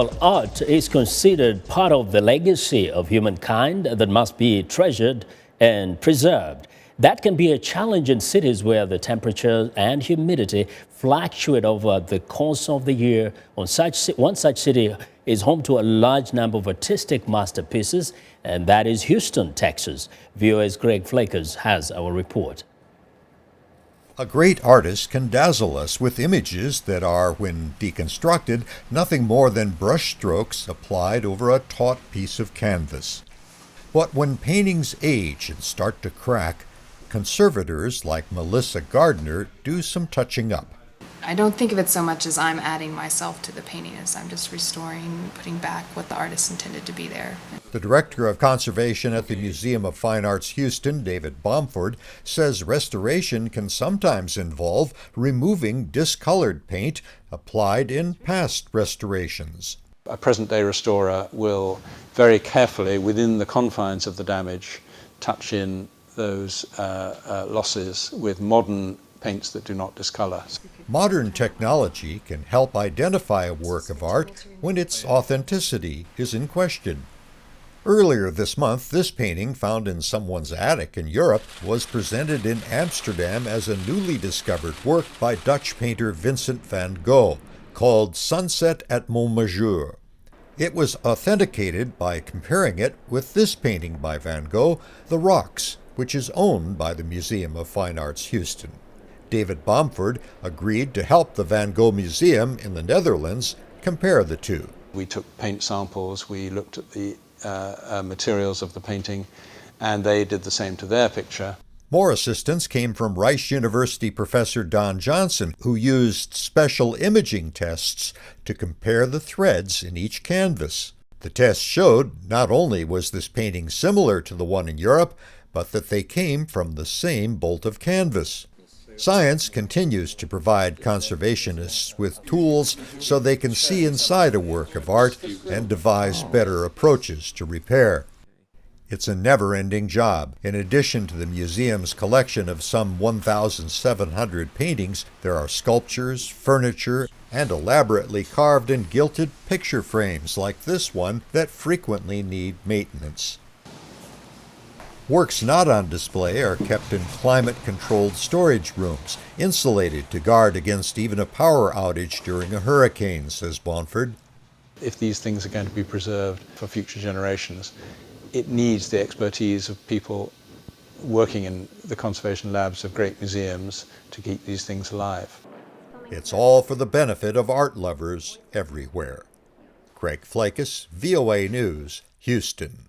Well, art is considered part of the legacy of humankind that must be treasured and preserved. That can be a challenge in cities where the temperature and humidity fluctuate over the course of the year. One such city is home to a large number of artistic masterpieces, and that is Houston, Texas. VOA's Greg Flakers has our report. A great artist can dazzle us with images that are, when deconstructed, nothing more than brushstrokes applied over a taut piece of canvas. But when paintings age and start to crack, conservators like Melissa Gardner do some touching up. I don't think of it so much as I'm adding myself to the painting as I'm just restoring, putting back what the artist intended to be there. The director of conservation at the Museum of Fine Arts Houston, David Bomford, says restoration can sometimes involve removing discolored paint applied in past restorations. A present-day restorer will very carefully, within the confines of the damage, touch in those losses with modern paints that do not discolor. Modern technology can help identify a work of art when its authenticity is in question. Earlier this month, this painting, found in someone's attic in Europe, was presented in Amsterdam as a newly discovered work by Dutch painter Vincent van Gogh, called Sunset at Montmajour. It was authenticated by comparing it with this painting by Van Gogh, The Rocks, which is owned by the Museum of Fine Arts Houston. David Bomford agreed to help the Van Gogh Museum in the Netherlands compare the two. We took paint samples, we looked at the materials of the painting, and they did the same to their picture. More assistance came from Rice University professor Don Johnson, who used special imaging tests to compare the threads in each canvas. The test showed not only was this painting similar to the one in Europe, but that they came from the same bolt of canvas. Science continues to provide conservationists with tools so they can see inside a work of art and devise better approaches to repair. It's a never-ending job. In addition to the museum's collection of some 1,700 paintings, there are sculptures, furniture, and elaborately carved and gilded picture frames like this one that frequently need maintenance. Works not on display are kept in climate-controlled storage rooms, insulated to guard against even a power outage during a hurricane, says Bomford. If these things are going to be preserved for future generations, it needs the expertise of people working in the conservation labs of great museums to keep these things alive. It's all for the benefit of art lovers everywhere. Greg Flakes, VOA News, Houston.